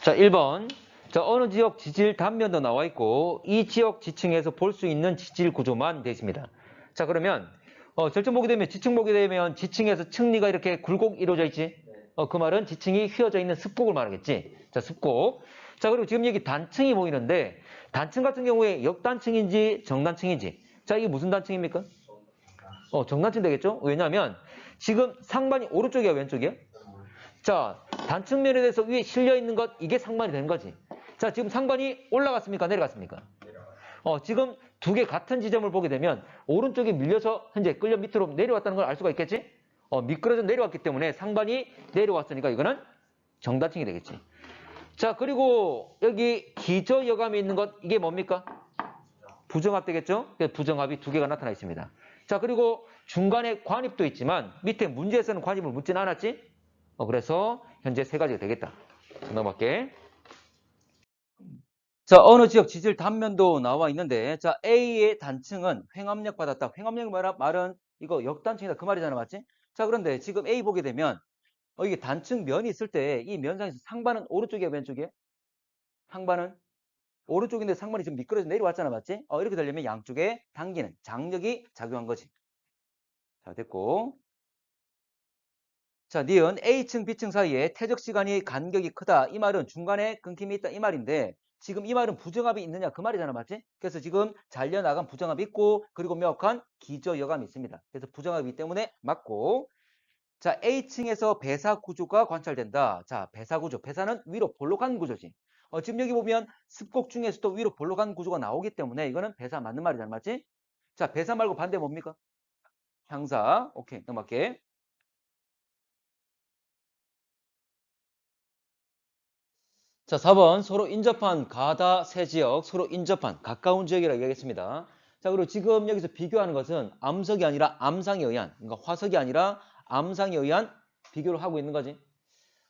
자, 1번. 자, 어느 지역 지질 단면도 나와 있고 이 지역 지층에서 볼 수 있는 지질 구조만 되어 있습니다. 자, 그러면 절정 보게 되면 지층 보게 되면 지층에서 층리가 이렇게 굴곡 이루어져 있지. 그 말은 지층이 휘어져 있는 습곡을 말하겠지. 자, 습곡. 자, 그리고 지금 여기 단층이 보이는데 단층 같은 경우에 역단층인지 정단층인지. 자, 이게 무슨 단층입니까? 정단층 되겠죠? 왜냐하면 지금 상반이 오른쪽이야, 왼쪽이야? 자, 단층면에 대해서 위에 실려 있는 것, 이게 상반이 되는 거지. 자, 지금 상반이 올라갔습니까? 내려갔습니까? 지금 두 개 같은 지점을 보게 되면 오른쪽이 밀려서 현재 끌려 밑으로 내려왔다는 걸 알 수가 있겠지? 미끄러져 내려왔기 때문에 상반이 내려왔으니까 이거는 정단층이 되겠지. 자, 그리고 여기 기저여감이 있는 것, 이게 뭡니까? 부정합 되겠죠? 부정합이 두 개가 나타나 있습니다. 자, 그리고 중간에 관입도 있지만 밑에 문제에서는 관입을 묻지는 않았지? 그래서 현재 세 가지가 되겠다. 넘어갈게. 자, 어느 지역 지질 단면도 나와 있는데, 자, A의 단층은 횡압력 받았다. 횡압력 말은 이거 역단층이다. 그 말이잖아, 맞지? 자, 그런데 지금 A 보게 되면, 이게 단층 면이 있을 때 이 면상에서 상반은 오른쪽이야, 왼쪽이야? 상반은 오른쪽인데 상반이 좀 미끄러져 내려왔잖아, 맞지? 이렇게 되려면 양쪽에 당기는 장력이 작용한 거지. 자, 됐고. 자, 니은 A층, B층 사이에 퇴적 시간이 간격이 크다. 이 말은 중간에 끊김이 있다. 이 말인데 지금 이 말은 부정합이 있느냐 그 말이잖아, 맞지? 그래서 지금 잘려나간 부정합이 있고 그리고 명확한 기저여감이 있습니다. 그래서 부정합이기 때문에 맞고. 자, A층에서 배사 구조가 관찰된다. 자, 배사 구조. 배사는 위로 볼록한 구조지. 지금 여기 보면 습곡 중에서도 위로 볼록한 구조가 나오기 때문에 이거는 배사 맞는 말이잖아, 맞지? 자, 배사 말고 반대 뭡니까? 향사. 오케이, 넘어갈게. 자, 4번 서로 인접한 가다 세 지역, 서로 인접한 가까운 지역이라고 얘기하겠습니다. 자, 그리고 지금 여기서 비교하는 것은 암석이 아니라 암상에 의한, 그러니까 화석이 아니라 암상에 의한 비교를 하고 있는 거지.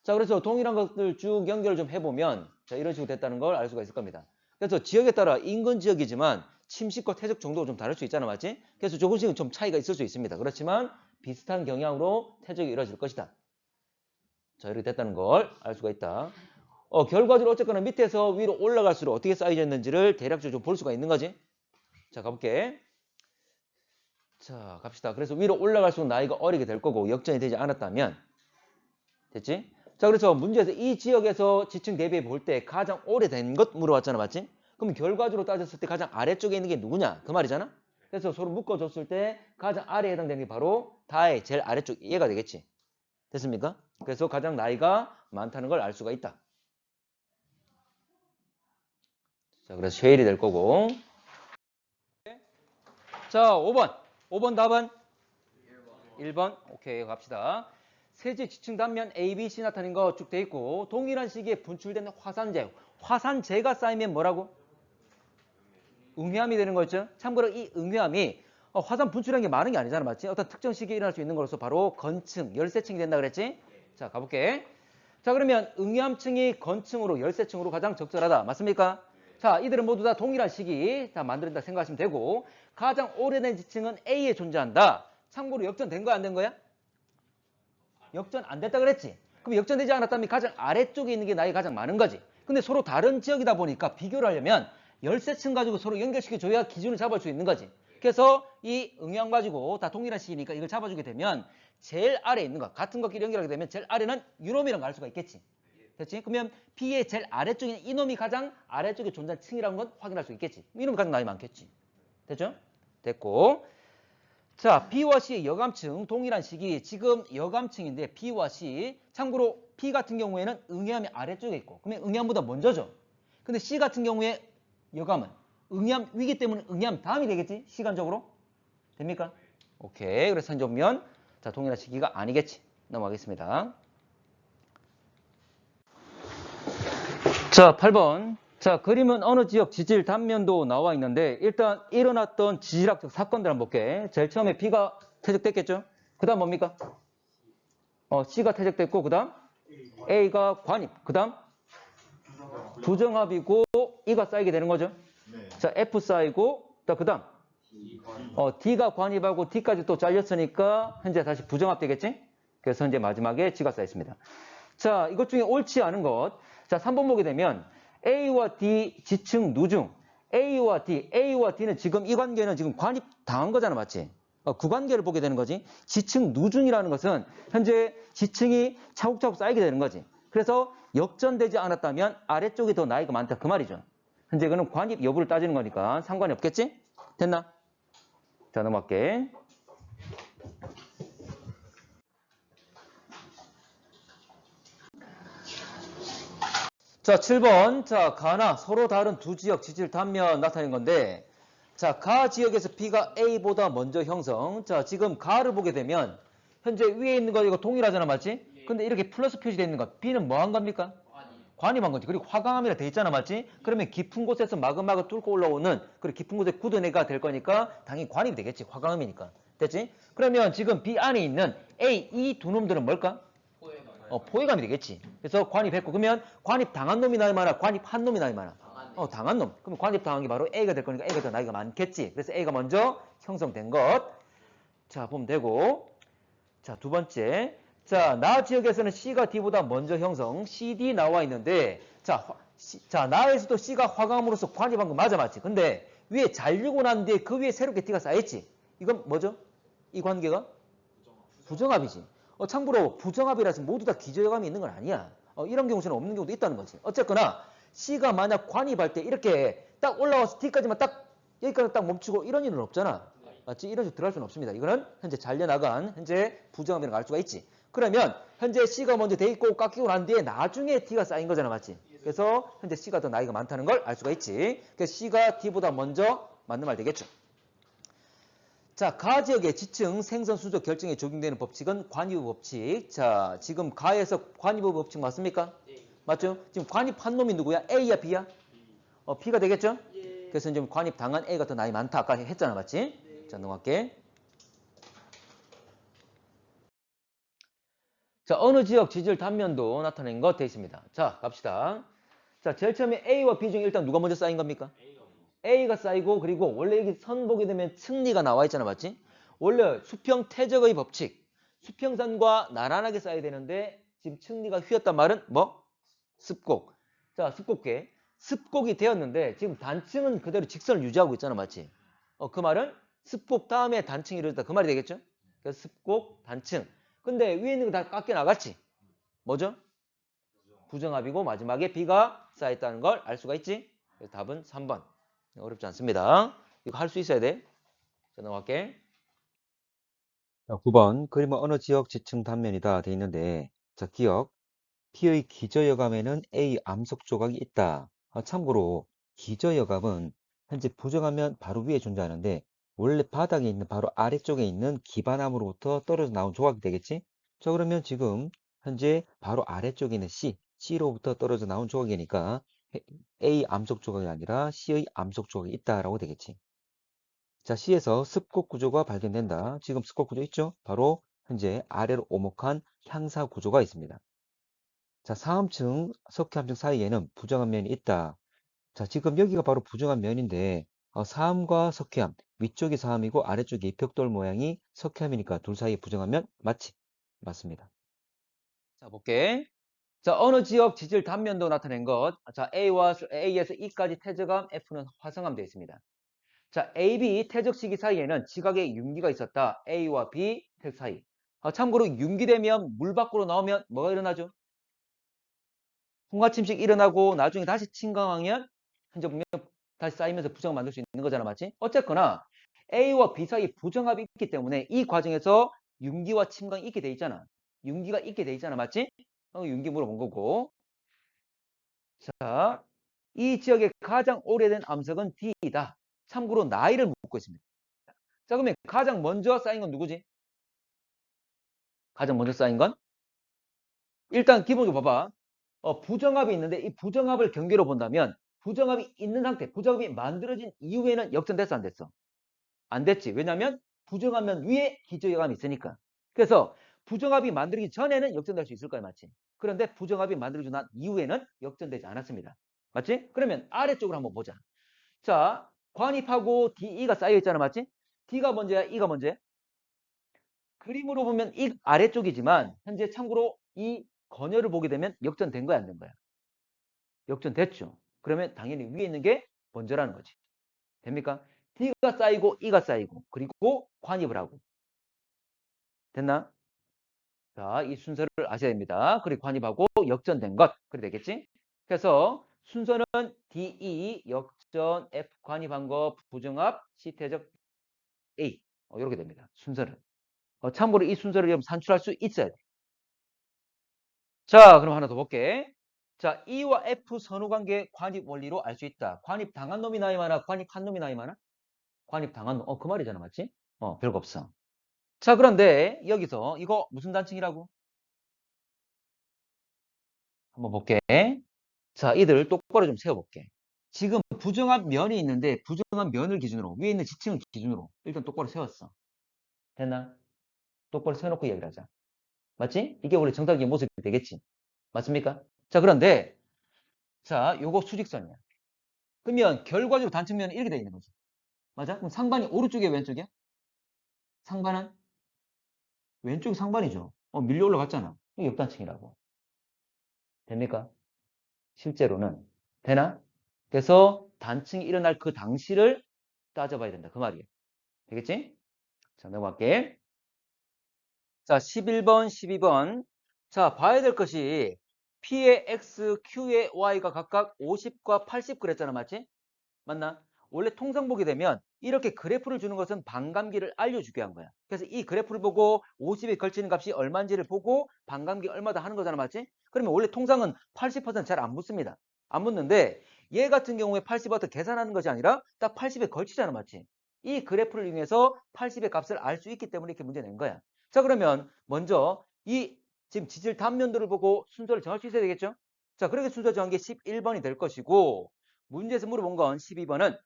자, 그래서 동일한 것들 쭉 연결을 좀 해보면 자, 이런 식으로 됐다는 걸 알 수가 있을 겁니다. 그래서 지역에 따라 인근 지역이지만 침식과 퇴적 정도가 좀 다를 수 있잖아, 맞지? 그래서 조금씩은 좀 차이가 있을 수 있습니다. 그렇지만 비슷한 경향으로 퇴적이 이루어질 것이다. 자, 이렇게 됐다는 걸 알 수가 있다. 결과적으로 어쨌거나 밑에서 위로 올라갈수록 어떻게 쌓여져 있는지를 대략적으로 좀 볼 수가 있는 거지. 자, 가볼게. 자, 갑시다. 그래서 위로 올라갈수록 나이가 어리게 될 거고 역전이 되지 않았다면 됐지? 자, 그래서 문제에서 이 지역에서 지층 대비해 볼 때 가장 오래된 것 물어봤잖아, 맞지? 그럼 결과적으로 따졌을 때 가장 아래쪽에 있는 게 누구냐? 그 말이잖아? 그래서 서로 묶어줬을 때 가장 아래에 해당되는 게 바로 다의 제일 아래쪽 얘가 되겠지. 됐습니까? 그래서 가장 나이가 많다는 걸 알 수가 있다. 자, 그래서 쉐일이 될 거고. 자, 5번. 5번 답은? 1번. 오케이, 갑시다. 세제 지층 단면 A, B, C 나타낸 거 쭉 돼 있고 동일한 시기에 분출되는 화산재. 화산재가 쌓이면 뭐라고? 응회암이 되는 거죠. 참고로 이 응회암이 화산 분출한 게 많은 게 아니잖아, 맞지? 어떤 특정 시기에 일어날 수 있는 거로서 바로 건층, 열세층이 된다 그랬지? 자, 가볼게. 자, 그러면 응회암층이 건층으로 열세층으로 가장 적절하다. 맞습니까? 자, 이들은 모두 다 동일한 시기 다 만들어진다 생각하시면 되고 가장 오래된 지층은 A에 존재한다. 참고로 역전된 거야, 안 된 거야? 역전 안 됐다 그랬지? 그럼 역전되지 않았다면 가장 아래쪽에 있는 게 나이가 가장 많은 거지. 근데 서로 다른 지역이다 보니까 비교를 하려면 열세층 가지고 서로 연결시켜줘야 기준을 잡을 수 있는 거지. 그래서 이 응양 가지고 다 동일한 시기니까 이걸 잡아주게 되면 제일 아래에 있는 거 같은 것끼리 연결하게 되면 제일 아래는 유놈이라는 걸 알 수가 있겠지. 됐지? 그러면 B의 제일 아래쪽에 있는 이놈이 가장 아래쪽에 존재하는 층이라는 건 확인할 수 있겠지. 이놈이 가장 나이 많겠지. 됐죠? 됐고. 자, B와 C의 여감층 동일한 시기. 지금 여감층인데 B와 C. 참고로 B 같은 경우에는 응해암이 아래쪽에 있고 그러면 응해암보다 먼저죠. 근데 C 같은 경우에 여감은 응해암 위기 때문에 응해암 다음이 되겠지? 시간적으로? 됩니까? 오케이. 그래서 현재 보면 자, 동일한 시기가 아니겠지. 넘어가겠습니다. 자, 8번. 자, 그림은 어느 지역 지질 단면도 나와 있는데 일단 일어났던 지질학적 사건들 한번 볼게. 제일 처음에 B가 퇴적됐겠죠? 그 다음 뭡니까? C가 퇴적됐고 그 다음 A가 관입. 그 다음 부정합이고 E가 쌓이게 되는 거죠. 자, F 쌓이고 그 다음 D가 관입하고 D까지 또 잘렸으니까 현재 다시 부정합 되겠지? 그래서 현재 마지막에 G가 쌓였습니다. 자, 이것 중에 옳지 않은 것. 자, 3번 보게 되면 A와 D 지층 누중. A와 D는 지금 이 관계는 지금 관입 당한 거잖아, 맞지? 그 관계를 보게 되는 거지. 지층 누중이라는 것은 현재 지층이 차곡차곡 쌓이게 되는 거지. 그래서 역전되지 않았다면 아래쪽이 더 나이가 많다 그 말이죠. 현재 그는 관입 여부를 따지는 거니까 상관이 없겠지? 됐나? 자, 넘어갈게. 자, 7번. 자, 가나 서로 다른 두 지역 지질 단면 나타낸 건데, 자, 가 지역에서 B가 A보다 먼저 형성. 자, 지금 가를 보게 되면 현재 위에 있는 거 이거 동일하잖아, 맞지? 근데 이렇게 플러스 표시되어 있는 거 B는 뭐 한 겁니까? 관입한 거지. 그리고 화강암이라 돼 있잖아, 맞지? 그러면 깊은 곳에서 마그마가 뚫고 올라오는 그리고 깊은 곳에 굳은 애가 될 거니까 당연히 관입이 되겠지. 화강암이니까. 됐지? 그러면 지금 B 안에 있는 A, 이 두 놈들은 뭘까? 포획감이 되겠지. 그래서 관입했고, 그러면 관입 당한 놈이 나이 많아? 관입한 놈이 나이 많아? 당한 놈. 그럼 관입 당한 게 바로 A가 될 거니까 A가 더 나이가 많겠지. 그래서 A가 먼저 형성된 것. 자, 보면 되고. 자, 두 번째. 자, 나 지역에서는 C가 D보다 먼저 형성. CD 나와 있는데, 자, 나에서도 C가 화강으로서 관입한 거 맞아, 맞지? 근데 위에 잘리고 난 뒤에 그 위에 새롭게 D가 쌓였지. 이건 뭐죠? 이 관계가? 부정합이지. 참고로 부정합이라서 모두 다 기저여감이 있는 건 아니야. 이런 경우는 없는 경우도 있다는 거지. 어쨌거나 C가 만약 관입할 때 이렇게 딱 올라와서 D까지만 딱 여기까지 딱 멈추고 이런 일은 없잖아. 맞지? 이런 식으로 들어갈 수는 없습니다. 이거는 현재 잘려나간 현재 부정합이라고 알 수가 있지. 그러면 현재 C가 먼저 돼 있고 깎이고 난 뒤에 나중에 D가 쌓인 거잖아. 맞지? 그래서 현재 C가 더 나이가 많다는 걸 알 수가 있지. 그래서 C가 D보다 먼저 맞는 말 되겠죠. 자, 가 지역의 지층 생선 수적 결정에 적용되는 법칙은 관이부 법칙. 자, 지금 가에서 관이부 법칙 맞습니까? 네. 맞죠? 지금 관입한 놈이 누구야? A야, B야? B가 되겠죠? 예. 그래서 지금 관입 당한 A가 더 나이 많다. 아까 했잖아, 맞지? 네. 자, 넘어갈게. 자, 어느 지역 지질 단면도 나타낸 것 되어 있습니다. 자, 갑시다. 자, 제일 처음에 A와 B 중에 일단 누가 먼저 쌓인 겁니까? A가 쌓이고, 그리고 원래 여기 선 보게 되면 층리가 나와 있잖아, 맞지? 원래 수평 퇴적의 법칙. 수평선과 나란하게 쌓여야 되는데 지금 층리가 휘었단 말은 뭐? 습곡. 자, 습곡계. 습곡이 되었는데 지금 단층은 그대로 직선을 유지하고 있잖아, 맞지? 그 말은 습곡 다음에 단층이 이루어졌다. 그 말이 되겠죠? 그래서 습곡, 단층. 근데 위에 있는 거 다 깎여 나갔지? 뭐죠? 부정합이고 마지막에 B가 쌓였다는 걸 알 수가 있지? 그래서 답은 3번. 어렵지 않습니다. 이거 할 수 있어야 돼. 자, 넘어갈게. 자, 9번. 그림은 어느 지역 지층 단면이다 돼 있는데, 자, 기억. P의 기저여감에는 A 암석 조각이 있다. 참고로 기저여감은 현재 부정하면 바로 위에 존재하는데 원래 바닥에 있는 바로 아래쪽에 있는 기반암으로부터 떨어져 나온 조각이 되겠지? 자, 그러면 지금 현재 바로 아래쪽에 있는 C로부터 떨어져 나온 조각이니까 A 암석 조각이 아니라 C의 암석 조각이 있다라고 되겠지. 자, C에서 습곡 구조가 발견된다. 지금 습곡 구조 있죠? 바로 현재 아래로 오목한 향사 구조가 있습니다. 자, 사음층, 석회암층 사이에는 부정한 면이 있다. 자, 지금 여기가 바로 부정한 면인데 사암과 석회암, 위쪽이 사암이고 아래쪽이 벽돌 모양이 석회암이니까 둘 사이에 부정한 면 맞지? 맞습니다. 자, 볼게. 자, 어느 지역 지질 단면도 나타낸 것. 자, A에서 E까지 퇴적암, F는 화성암 되어 있습니다. 자, AB 퇴적 시기 사이에는 지각의 윤기가 있었다. A와 B 퇴적 사이. 참고로 윤기되면 물 밖으로 나오면 뭐가 일어나죠? 홍화침식 일어나고 나중에 다시 침강하면 현재 보면 다시 쌓이면서 부정을 만들 수 있는 거잖아, 맞지? 어쨌거나 A와 B 사이 부정합이 있기 때문에 이 과정에서 윤기와 침강이 있게 돼 있잖아. 윤기가 있게 돼 있잖아, 맞지? 윤기 물어본 거고. 자, 이 지역의 가장 오래된 암석은 D이다. 참고로 나이를 묻고 있습니다. 자, 그러면 가장 먼저 쌓인 건 누구지? 가장 먼저 쌓인 건? 일단 기본적으로 봐봐. 부정합이 있는데 이 부정합을 경계로 본다면 부정합이 있는 상태, 부정합이 만들어진 이후에는 역전됐어, 안 됐어? 안 됐지. 왜냐하면 부정하면 위에 기저여감이 있으니까. 그래서 부정합이 만들기 전에는 역전될 수 있을 거야, 맞지? 그런데 부정합이 만들어지고 난 이후에는 역전되지 않았습니다. 맞지? 그러면 아래쪽으로 한번 보자. 자, 관입하고 DE가 쌓여 있잖아, 맞지? D가 먼저야, E가 먼저야? 그림으로 보면 이 아래쪽이지만 현재 참고로 이 건열을 보게 되면 역전된 거야, 안 된 거야? 역전됐죠. 그러면 당연히 위에 있는 게 먼저라는 거지. 됩니까? D가 쌓이고 E가 쌓이고 그리고 관입을 하고. 됐나? 자, 이 순서를 아셔야 됩니다. 그리고 관입하고 역전된 것. 그래 되겠지? 그래서 순서는 DE 역전 F 관입한 거 부정합 C태적 A. 이렇게 됩니다. 순서를. 참고로 이 순서를 좀 산출할 수 있어야 돼. 자, 그럼 하나 더 볼게. 자, E와 F 선호관계 관입 원리로 알 수 있다. 관입 당한 놈이 나이 많아? 관입한 놈이 나이 많아? 관입 당한 놈. 그 말이잖아. 맞지? 별거 없어. 자, 그런데 여기서 이거 무슨 단층이라고? 한번 볼게. 자, 이들 똑바로 좀 세워볼게. 지금 부정한 면이 있는데 부정한 면을 기준으로 위에 있는 지층을 기준으로 일단 똑바로 세웠어. 됐나? 똑바로 세워놓고 이야기를 하자. 맞지? 이게 원래 정답의 모습이 되겠지. 맞습니까? 자, 그런데 자, 요거 수직선이야. 그러면 결과적으로 단층면은 이렇게 돼 있는 거지. 맞아? 그럼 상반이 오른쪽이야, 왼쪽이야? 상반은 왼쪽이 상반이죠. 밀려 올라갔잖아. 이게 역단층이라고. 됩니까? 실제로는. 되나? 그래서 단층이 일어날 그 당시를 따져봐야 된다. 그 말이에요. 되겠지? 자, 넘어갈게. 자, 11번, 12번. 자, 봐야 될 것이 P의 X, Q의 Y가 각각 50과 80 그랬잖아. 맞지? 맞나? 원래 통상 보게 되면 이렇게 그래프를 주는 것은 반감기를 알려주게 한 거야. 그래서 이 그래프를 보고 50에 걸치는 값이 얼마인지를 보고 반감기 얼마다 하는 거잖아. 맞지? 그러면 원래 통상은 80% 잘 안 묻습니다. 안 묻는데 얘 같은 경우에 80% 계산하는 것이 아니라 딱 80에 걸치잖아. 맞지? 이 그래프를 이용해서 80의 값을 알 수 있기 때문에 이렇게 문제 낸 거야. 자, 그러면 먼저 이 지금 지질 단면들을 보고 순서를 정할 수 있어야 되겠죠? 자, 그렇게 순서 정한 게 11번이 될 것이고 문제에서 물어본 건 12번은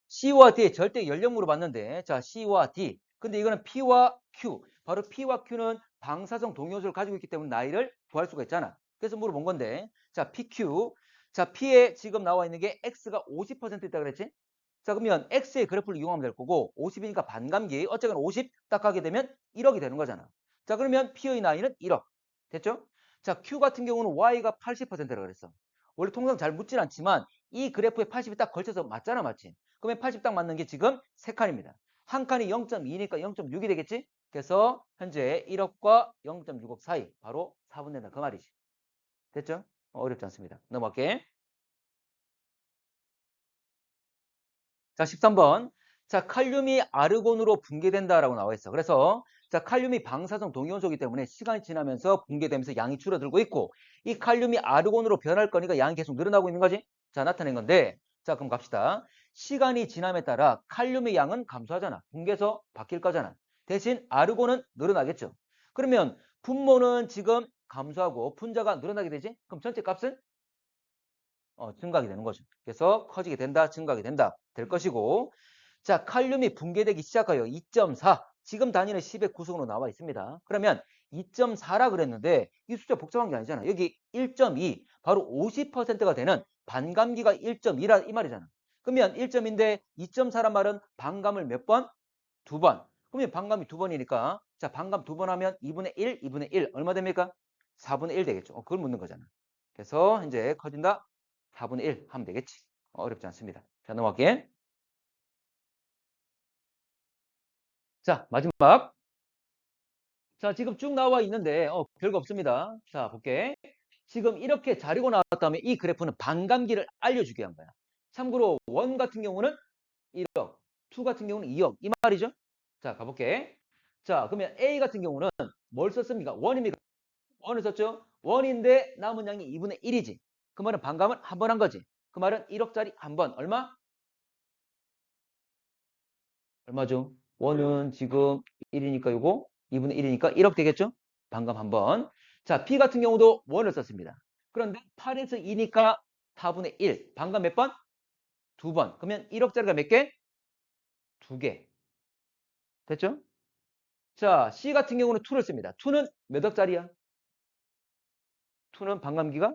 C와 D의 절대 연령 물어봤는데 자, C와 D. 근데 이거는 P와 Q. 바로 P와 Q는 방사성 동요소를 가지고 있기 때문에 나이를 구할 수가 있잖아. 그래서 물어본 건데 자, PQ. 자, P에 지금 나와 있는 게 X가 50% 있다 그랬지? 자, 그러면 X의 그래프를 이용하면 될 거고 50이니까 반감기 어쨌거나 50 딱 하게 되면 1억이 되는 거잖아. 자, 그러면 P의 나이는 1억. 됐죠? 자, Q 같은 경우는 Y가 80%라고 그랬어. 원래 통상 잘 묻진 않지만 이 그래프에 80이 딱 걸쳐서 맞잖아, 맞지? 그러면 80 딱 맞는 게 지금 3칸입니다. 한 칸이 0.2니까 0.6이 되겠지? 그래서 현재 1억과 0.6억 사이 바로 4분 된다 그 말이지. 됐죠? 어렵지 않습니다. 넘어갈게. 자, 13번. 자, 칼륨이 아르곤으로 붕괴된다라고 나와 있어. 그래서 자, 칼륨이 방사성 동위원소이기 때문에 시간이 지나면서 붕괴되면서 양이 줄어들고 있고 이 칼륨이 아르곤으로 변할 거니까 양이 계속 늘어나고 있는 거지. 자, 나타낸 건데 자, 그럼 갑시다. 시간이 지남에 따라 칼륨의 양은 감소하잖아. 붕괴해서 바뀔 거잖아. 대신 아르곤은 늘어나겠죠. 그러면 분모는 지금 감소하고 분자가 늘어나게 되지? 그럼 전체 값은 증가하게 되는 거죠. 그래서 커지게 된다, 증가하게 된다 될 것이고 자, 칼륨이 붕괴되기 시작하여 2.4 지금 단위는 10의 구성으로 나와 있습니다. 그러면 2.4라 그랬는데 이 숫자 복잡한 게 아니잖아. 여기 1.2 바로 50%가 되는 반감기가 1.2라 이 말이잖아. 그러면 1.2인데 2.4란 말은 반감을 몇 번? 두 번. 그러면 반감이 두 번이니까 자, 반감 두 번 하면 2분의 1, 2분의 1 얼마 됩니까? 4분의 1 되겠죠. 그걸 묻는 거잖아. 그래서 현재 커진다 4분의 1 하면 되겠지. 어렵지 않습니다. 자, 넘어갈게. 자, 마지막. 자, 지금 쭉 나와 있는데 별거 없습니다. 자, 볼게. 지금 이렇게 자르고 나왔다면 이 그래프는 반감기를 알려주게 한 거야. 참고로 원 같은 경우는 1억, 2 같은 경우는 2억 이 말이죠. 자, 가볼게. 자, 그러면 A 같은 경우는 뭘 썼습니까? 원입니까? 원을 썼죠? 원인데 남은 양이 2분의 1이지. 그 말은 반감을 한 번 한 거지. 그 말은 1억짜리 한 번. 얼마? 얼마죠? 원은 지금 1이니까 요거 2분의 1이니까 1억 되겠죠? 반감 한 번. 자, B 같은 경우도 원을 썼습니다. 그런데 8에서 2니까 4분의 1. 반감 몇 번? 두 번. 그러면 1억짜리가 몇 개? 두 개. 됐죠? 자, C 같은 경우는 2를 씁니다. 2는 몇 억짜리야? 2는 반감기가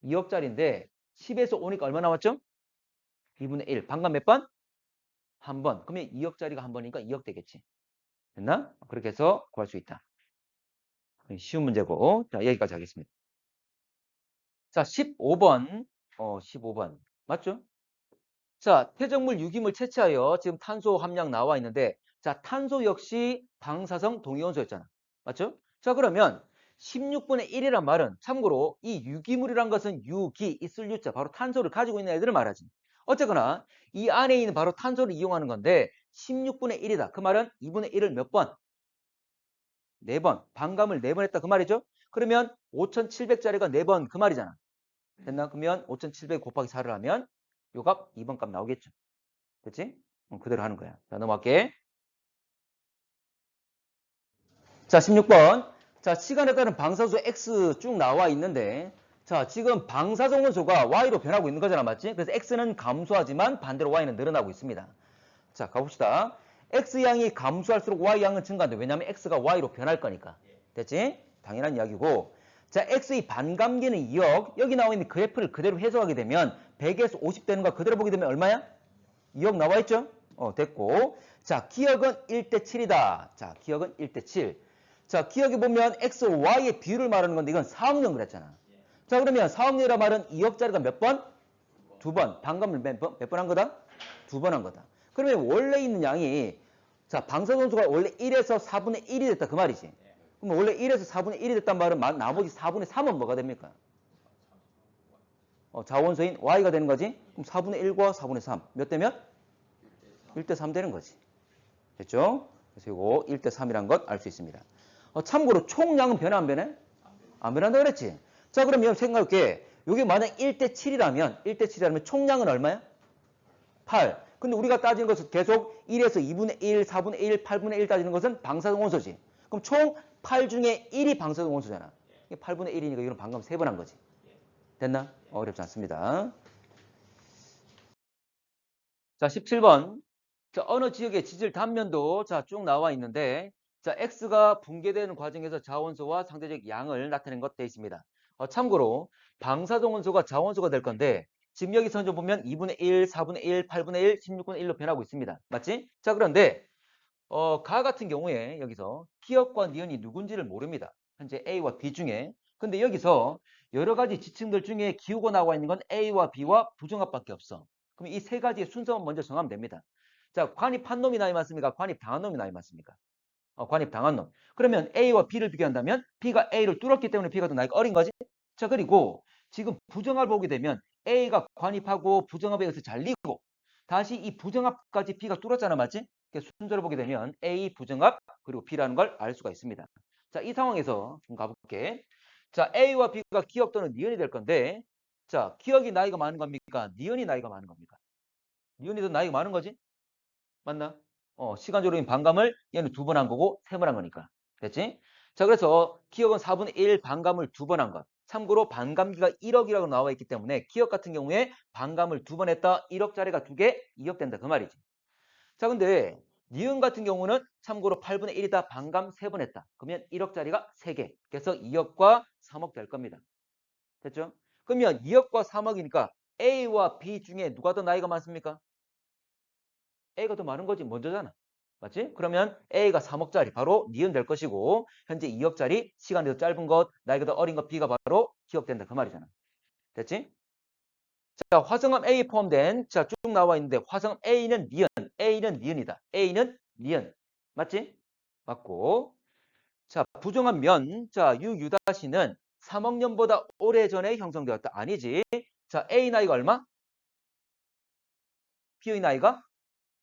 2억짜리인데 10에서 5니까 얼마 나왔죠? 2분의 1. 반감 몇 번? 한 번. 그러면 2억짜리가 한 번이니까 2억 되겠지. 됐나? 그렇게 해서 구할 수 있다. 쉬운 문제고. 자, 여기까지 하겠습니다. 자, 15번. 15번. 맞죠? 자, 퇴적물, 유기물 채취하여 지금 탄소 함량 나와 있는데, 자, 탄소 역시 방사성 동위원소였잖아. 맞죠? 자, 그러면 16분의 1이란 말은 참고로 이 유기물이란 것은 유기, 있을 유자, 바로 탄소를 가지고 있는 애들을 말하지. 어쨌거나 이 안에 있는 바로 탄소를 이용하는 건데 16분의 1이다. 그 말은 2분의 1을 몇 번? 4번. 반감을 4번 했다. 그 말이죠? 그러면 5700짜리가 4번 그 말이잖아. 됐나? 그러면 5700 곱하기 4를 하면 요 값 2번 값 나오겠죠. 됐지? 그대로 하는 거야. 자, 넘어갈게. 자, 16번. 자, 시간에 따른 방사수 X 쭉 나와 있는데, 자, 지금 방사성원소가 Y로 변하고 있는 거잖아, 맞지? 그래서 X는 감소하지만 반대로 Y는 늘어나고 있습니다. 자, 가봅시다. X양이 감소할수록 Y양은 증가한다. 왜냐면 X가 Y로 변할 거니까. 됐지? 당연한 이야기고. 자, X의 반감기는 2억. 여기 나와 있는 그래프를 그대로 해석하게 되면 100에서 50 되는 거 그대로 보게 되면 얼마야? 2억 나와 있죠? 됐고. 자, 기억은 1대 7이다. 자, 기억은 1대 7. 자, 기억에 보면 X, Y의 비율을 말하는 건데 이건 4억년 그랬잖아. 자, 그러면 4억년이라 말은 2억짜리가 몇 번? 2번. 반감을 몇 번 한 거다? 2번 한 거다. 그러면 원래 있는 양이, 자, 방사선수가 원래 1에서 4분의 1이 됐다. 그 말이지. 그럼 원래 1에서 4분의 1이 됐단 말은 나머지 4분의 3은 뭐가 됩니까? 자원소인 Y가 되는 거지. 그럼 4분의 1과 4분의 3. 몇 대 몇? 1대 3 되는 거지. 됐죠? 그래서 이거 1대 3이란 것 알 수 있습니다. 참고로 총량은 변해 안 변해? 안 변한다 그랬지? 자, 그러면 생각할게. 이게 만약 1대 7이라면 총량은 얼마야? 8. 근데 우리가 따지는 것은 계속 1에서 2분의 1, 4분의 1, 8분의 1 따지는 것은 방사성 원소지. 그럼 총 8 중에 1이 방사성 원소잖아. 8분의 1이니까 이건 방금 3번 한 거지. 됐나? 어렵지 않습니다. 자, 17번. 자, 어느 지역의 지질 단면도 자, 쭉 나와 있는데, 자, X가 붕괴되는 과정에서 자원소와 상대적 양을 나타낸 것 되어 있습니다. 참고로 방사성 원소가 자원소가 될 건데, 지금 여기서 좀 보면 2분의 1, 4분의 1, 8분의 1, 16분의 1로 변하고 있습니다. 맞지? 자, 그런데 가 같은 경우에 여기서 기억과 니은이 누군지를 모릅니다. 현재 A와 B 중에. 근데 여기서 여러 가지 지층들 중에 기호가 나와 있는 건 A와 B와 부정합밖에 없어. 그럼 이 세 가지의 순서만 먼저 정하면 됩니다. 자, 관입한 놈이 나이 많습니까? 관입당한 놈이 나이 많습니까? 관입당한 놈. 그러면 A와 B를 비교한다면 B가 A를 뚫었기 때문에 B가 더 나이가 어린 거지? 자, 그리고 지금 부정합을 보게 되면 A가 관입하고 부정합에 의해서 잘리고 다시 이 부정합까지 B가 뚫었잖아, 맞지? 순서를 보게 되면 A 부정합 그리고 B라는 걸 알 수가 있습니다. 자, 이 상황에서 좀 가볼게. 자, A와 B가 기억 또는 니은이 될 건데, 자, 기억이 나이가 많은 겁니까? 니은이 나이가 많은 겁니까? 니은이 더 나이가 많은 거지? 맞나? 시간적으로 반감을 얘는 2번 한 거고 3번 한 거니까. 됐지? 자, 그래서 기억은 4분의 1 반감을 2번 한 것. 참고로 반감기가 1억이라고 나와 있기 때문에 기억 같은 경우에 반감을 2번 했다. 1억짜리가 2개, 2억 된다. 그 말이지. 자, 근데 니은 같은 경우는 참고로 8분의 1이다. 반감 3번 했다. 그러면 1억짜리가 3개. 그래서 2억과 3억 될 겁니다. 됐죠? 그러면 2억과 3억이니까 A와 B 중에 누가 더 나이가 많습니까? A가 더 많은 거지. 먼저잖아. 맞지? 그러면 A가 3억짜리 바로 니은 될 것이고 현재 2억짜리 시간이 더 짧은 것, 나이가 더 어린 것 B가 바로 기억된다. 그 말이잖아. 됐지? 자, 화성암 A 포함된 자, 쭉 나와 있는데 화성암 A는 니은, A는 니은이다. A는 니은. 맞지? 맞고. 자, 부정한 면. 자, 유유다시는 3억 년보다 오래전에 형성되었다. 아니지. 자, A 나이가 얼마? B의 나이가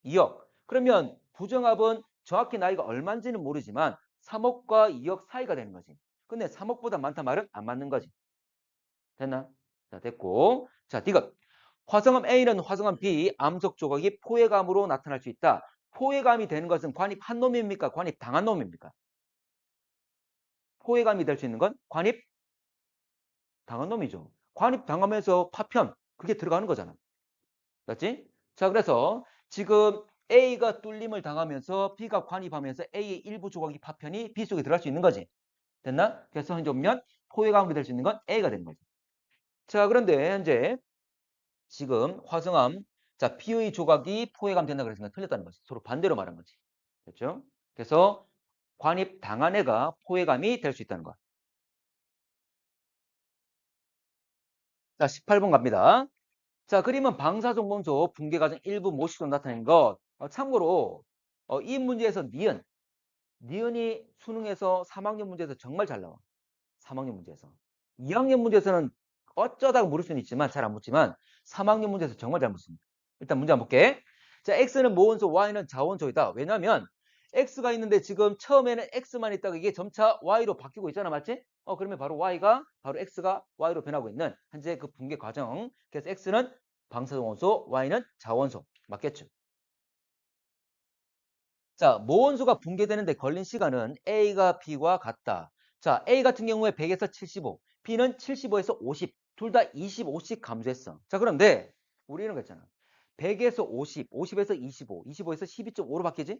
2억. 그러면 부정합은 정확히 나이가 얼마인지는 모르지만 3억과 2억 사이가 되는 거지. 근데 3억보다 많다 말은 안 맞는 거지. 됐나? 자, 됐고. 자, 디귿. 화성암 A는 화성암 B 암석 조각이 포획암으로 나타날 수 있다. 포획암이 되는 것은 관입 한 놈입니까? 관입 당한 놈입니까? 포획암이 될 수 있는 건 관입 당한 놈이죠. 관입 당하면서 파편 그게 들어가는 거잖아. 맞지? 자, 그래서 지금 A가 뚫림을 당하면서 B가 관입하면서 A의 일부 조각이 파편이 B 속에 들어갈 수 있는 거지. 됐나? 그래서 현재 보면 포획암이 될 수 있는 건 A가 되는 거지. 자, 그런데 현재 지금 화성암 자, B의 조각이 포획암 된다 그랬으니까 틀렸다는 거지. 서로 반대로 말한 거지. 됐죠? 그래서 관입 당한 애가 포획암이 될 수 있다는 거. 자, 18번 갑니다. 자, 그림은 방사성 원소 붕괴 과정 일부 모식으로 나타낸 것. 참고로 이 문제에서 니은이 수능에서 3학년 문제에서 정말 잘 나와. 3학년 문제에서. 2학년 문제에서는 어쩌다가 물을 수는 있지만 잘 안 묻지만 3학년 문제에서 정말 잘 묻습니다. 일단 문제 한번 볼게. 자, X는 모원소, Y는 자원소이다. 왜냐면 X가 있는데 지금 처음에는 X만 있다가 이게 점차 Y로 바뀌고 있잖아. 맞지? 그러면 바로 바로 X가 Y로 변하고 있는 현재 그 붕괴 과정. 그래서 X는 방사성원소, Y는 자원소. 맞겠죠? 자, 모원소가 붕괴되는데 걸린 시간은 A가 B와 같다. 자, A 같은 경우에 100에서 75, B는 75에서 50, 둘 다 25씩 감소했어. 자, 그런데 우리 이런 거 있잖아. 100에서 50, 50에서 25, 25에서 12.5로 바뀌지?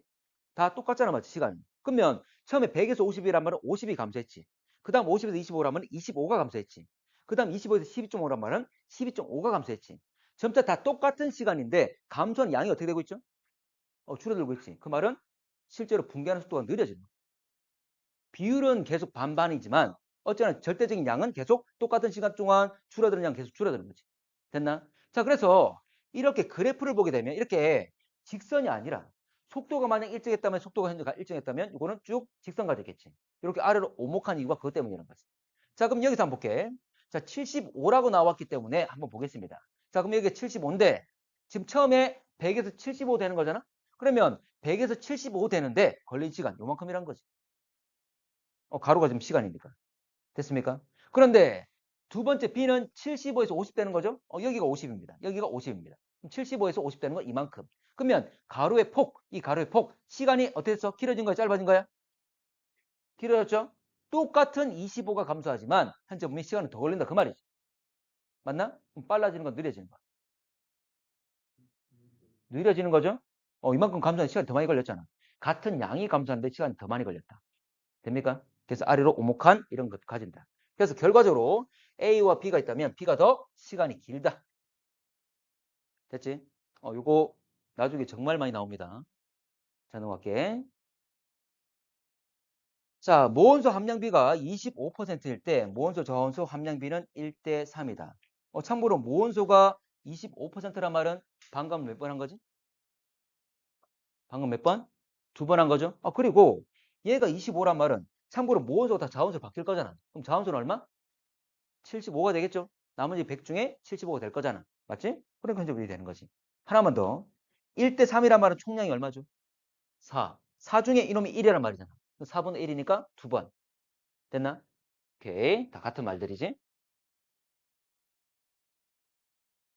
다 똑같잖아, 맞지? 시간. 그러면 처음에 100에서 50이란 말은 50이 감소했지. 그 다음 50에서 25란 말은 25가 감소했지. 그 다음 25에서 12.5란 말은 12.5가 감소했지. 점차 다 똑같은 시간인데 감소한 양이 어떻게 되고 있죠? 줄어들고 있지. 그 말은 실제로 붕괴하는 속도가 느려지는 거야. 비율은 계속 반반이지만 어쩌나 절대적인 양은 계속 똑같은 시간 동안 줄어드는 양 계속 줄어드는 거지. 됐나? 자, 그래서 이렇게 그래프를 보게 되면 이렇게 직선이 아니라 속도가 만약 일정했다면 속도가 현재 일정했다면 이거는 쭉 직선까지 있겠지. 이렇게 아래로 오목한 이유가 그것 때문이라는 거지. 자, 그럼 여기서 한번 볼게. 자, 75라고 나왔기 때문에 한번 보겠습니다. 자, 그럼 여기 75인데 지금 처음에 100에서 75 되는 거잖아? 그러면 100에서 75 되는데 걸린 시간 요만큼이란 거지. 가로가 지금 시간이니까. 됐습니까? 그런데 두 번째 B는 75에서 50 되는 거죠? 여기가 50입니다. 여기가 50입니다. 75에서 50 되는 건 이만큼. 그러면 가로의 폭, 이 가로의 폭, 시간이 어떻게 했어? 길어진 거야? 짧아진 거야? 길어졌죠? 똑같은 25가 감소하지만 현재 분명히 시간은 더 걸린다. 그 말이지. 맞나? 그럼 빨라지는 건 느려지는 거야. 느려지는 거죠? 이만큼 감소하는 시간이 더 많이 걸렸잖아. 같은 양이 감소하는데 시간이 더 많이 걸렸다. 됩니까? 그래서 아래로 오목한 이런 것 가진다. 그래서 결과적으로 A와 B가 있다면 B가 더 시간이 길다. 됐지? 요거 나중에 정말 많이 나옵니다. 자, 넘어갈게. 자, 모원소 함량비가 25%일 때 모원소 저원소 함량비는 1대 3이다. 참고로 모원소가 25%란 말은 방금 몇 번 한 거지? 방금 몇 번? 두 번 한 거죠? 그리고 얘가 25란 말은 참고로 모원소가 다 자원소로 바뀔 거잖아. 그럼 자원소는 얼마? 75가 되겠죠? 나머지 100 중에 75가 될 거잖아. 맞지? 그러니까 현재 분이 되는 거지. 하나만 더. 1대 3이란 말은 총량이 얼마죠? 4. 4 중에 이놈이 1이란 말이잖아. 4분의 1이니까 두 번. 됐나? 오케이. 다 같은 말들이지.